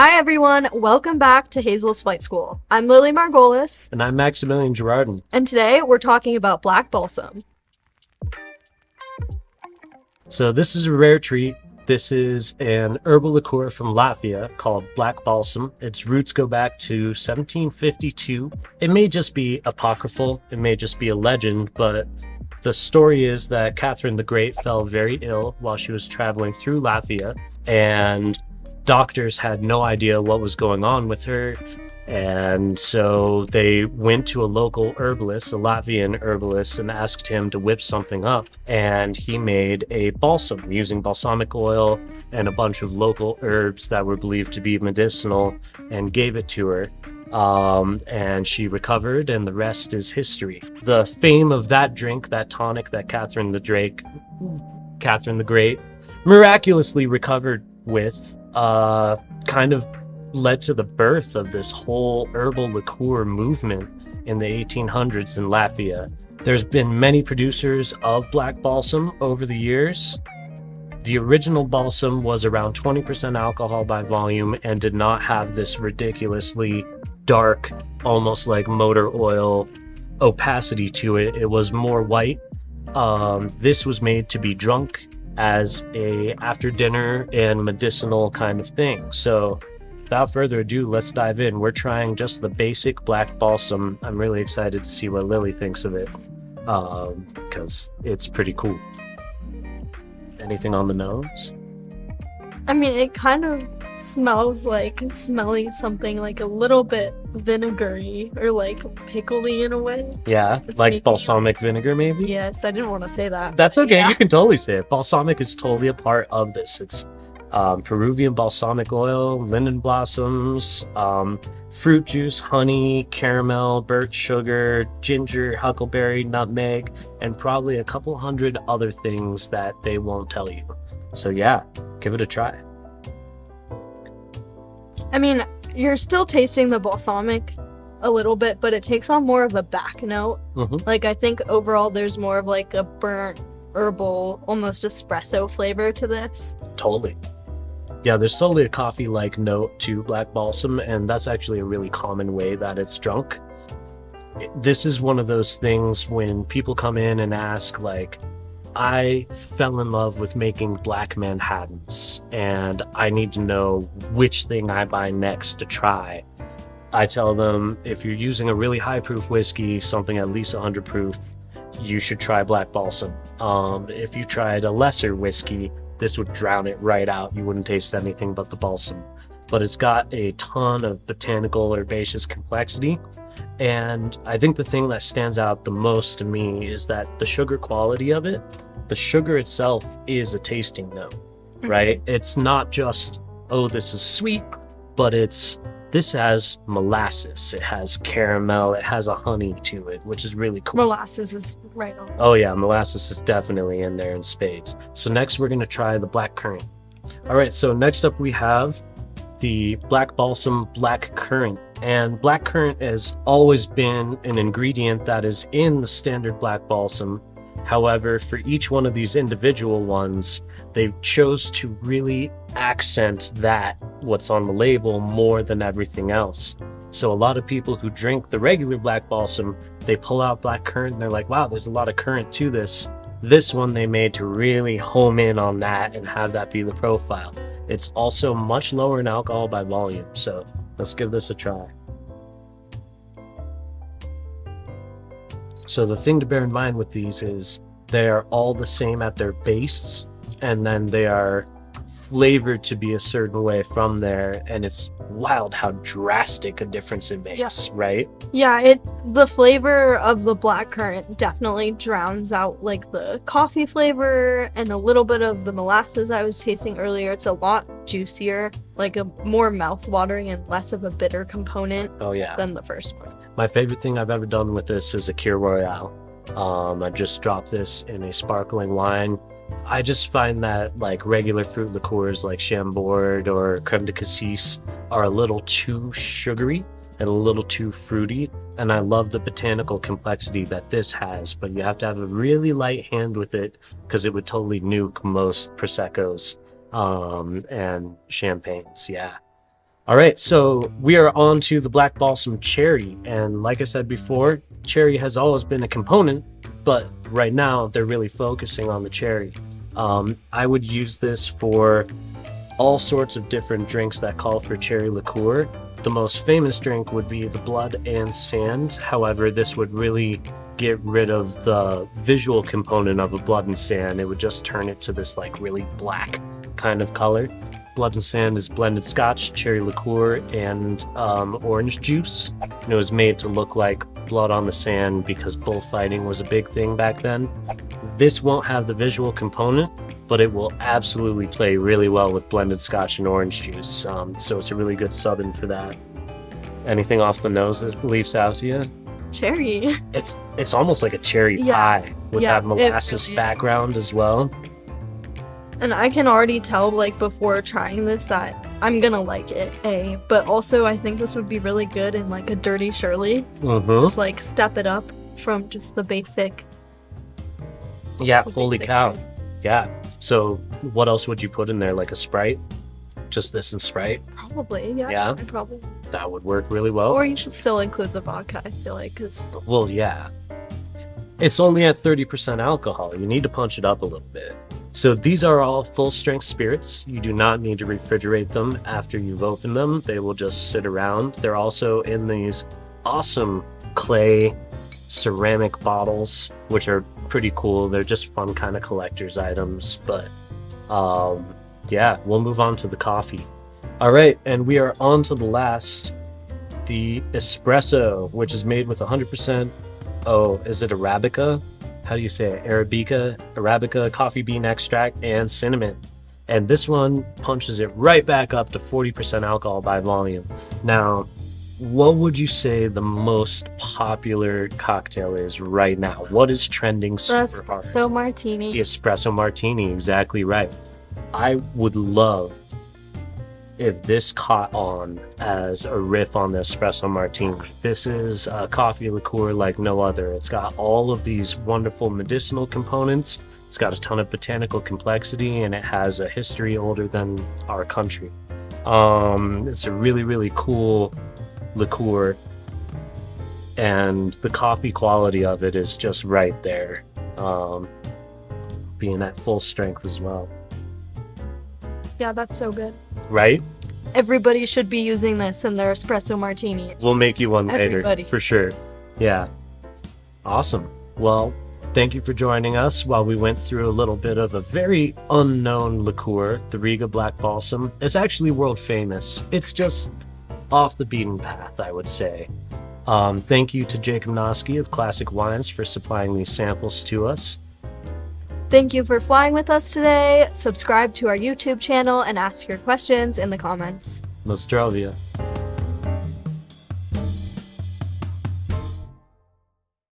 Hi everyone, welcome back to Hazel's Flight School. I'm Lily Margolis, And I'm Maximilian Girardin. and today we're talking about Black Balsam. So this is a rare treat. This is an herbal liqueur from Latvia called Black Balsam. Its roots go back to 1752. It may just be apocryphal, it may just be a legend, but the story is that Catherine the Great fell very ill while she was traveling through Latvia, and doctors had no idea what was going on with her. And so they went to a local herbalist, a Latvian herbalist, and asked him to whip something up. And he made a balsam using balsamic oil and a bunch of local herbs that were believed to be medicinal, and gave it to her. And she recovered, and the rest is history. The fame of that drink, that tonic that Catherine the Great miraculously recovered with, kind of led to the birth of this whole herbal liqueur movement in the 1800s in Latvia. There's been many producers of Black Balsam over the years. The original balsam was around 20% alcohol by volume and did not have this ridiculously dark, almost like motor oil opacity to it. It was more white. This was made to be drunk as a after dinner and medicinal kind of thing. So without further ado, let's dive in. We're trying just the basic Black Balsam. I'm really excited to see what Lily thinks of it, because it's pretty cool. Anything on the nose? I mean, it kind of smells like smelling something like a little bit vinegary or like pickly in a way. Yeah, It's like making- balsamic vinegar maybe? Yes, I didn't want to say that. That's okay, Yeah. you can totally say it. Balsamic is totally a part of this. It's Peruvian balsamic oil, linden blossoms, fruit juice, honey, caramel, birch sugar, ginger, huckleberry, nutmeg, and probably a couple hundred other things that they won't tell you. So yeah, give it a try. I mean, you're still tasting the balsamic a little bit, but it takes on more of a back note. Mhm. Like, I think overall there's more of like a burnt, herbal, almost espresso flavor to this. Totally. Yeah, there's totally a coffee-like note to Black Balsam, and that's actually a really common way that it's drunk. This is one of those things when people come in and ask, like, I fell in love with making Black Manhattans, and I need to know which thing I buy next to try. I tell them, if you're using a really high-proof whiskey, something at least 100 proof, you should try Black Balsam. If you tried a lesser whiskey, this would drown it right out. You wouldn't taste anything but the balsam. But it's got a ton of botanical herbaceous complexity. And I think the thing that stands out the most to me is that the sugar quality of it, the sugar itself is a tasting note, right? It's not just, oh, this is sweet, but this has molasses, it has caramel, it has a honey to it, which is really cool. Molasses is right on. Oh yeah, molasses is definitely in there in spades. So next we're gonna try the black currant. All right, so next up we have the Black Balsam Black Currant. And black currant has always been an ingredient that is in the standard Black Balsam. However, for each one of these individual ones, they chose to really accent what's on the label more than everything else. So a lot of people who drink the regular Black Balsam, they pull out black currant and they're like, wow, there's a lot of currant to this. This one they made to really home in on that and have that be the profile. It's also much lower in alcohol by volume, so let's give this a try. So the thing to bear in mind with these is they are all the same at their base, and then they are flavored to be a certain way from there, and it's wild how drastic a difference it makes, right? Yeah, the flavor of the black currant definitely drowns out like the coffee flavor and a little bit of the molasses I was tasting earlier. It's a lot juicier, like a more mouth-watering and less of a bitter component Oh yeah. than the first one. My favorite thing I've ever done with this is a Kir Royale. I just dropped this in a sparkling wine. I just find that like regular fruit liqueurs like Chambord or Creme de Cassis are a little too sugary and a little too fruity, and I love the botanical complexity that this has, but you have to have a really light hand with it because it would totally nuke most Prosecco's and champagnes. Yeah. All right, so we are on to the Black Balsam Cherry. And like I said before, cherry has always been a component, but right now they're really focusing on the cherry. I would use this for all sorts of different drinks that call for cherry liqueur. The most famous drink would be the Blood and Sand. However, this would really get rid of the visual component of a Blood and Sand. It would just turn it to this like really black kind of color. Blood and Sand is blended scotch, cherry liqueur, and orange juice. And it was made to look like blood on the sand because bullfighting was a big thing back then. This won't have the visual component, but it will absolutely play really well with blended scotch and orange juice. So it's a really good sub-in for that. Anything off the nose that leaps out to you? Cherry. It's almost like a cherry pie with that molasses really background as well. And I can already tell, like, before trying this that I'm gonna like it, but also I think this would be really good in, like, a Dirty Shirley. Just, like, step it up from just the basic. Yeah, holy cow. Yeah. So what else would you put in there? Like a Sprite? Just this and Sprite? Probably, yeah. Yeah? Probably. That would work really well. Or you should still include the vodka, I feel like, because... Well, yeah. It's only at 30% alcohol. You need to punch it up a little bit. So these are all full-strength spirits. You do not need to refrigerate them after you've opened them. They will just sit around. They're also in these awesome clay ceramic bottles, which are pretty cool. They're just fun kind of collector's items. But yeah, we'll move on to the coffee. All right, and we are on to the last, the espresso, which is made with 100%, is it Arabica? How do you say it? Arabica, coffee bean extract, and cinnamon. And this one punches it right back up to 40% alcohol by volume. Now, what would you say the most popular cocktail is right now? What is trending super hard? Espresso martini. The espresso martini, exactly right. I would love if this caught on as a riff on the espresso martini. This is a coffee liqueur like no other. It's got all of these wonderful medicinal components. It's got a ton of botanical complexity, and it has a history older than our country. It's a really, really cool liqueur, and the coffee quality of it is just right there, being at full strength as well. Yeah, that's so good. Right? Everybody should be using this in their espresso martinis. We'll make you one later. Everybody. For sure. Yeah. Awesome. Well, thank you for joining us while we went through a little bit of a very unknown liqueur, the Riga Black Balsam. It's actually world famous. It's just off the beaten path, I would say. Thank you to Jacob Noske of Classic Wines for supplying these samples to us. Thank you for flying with us today. Subscribe to our YouTube channel and ask your questions in the comments. Na zdrowie.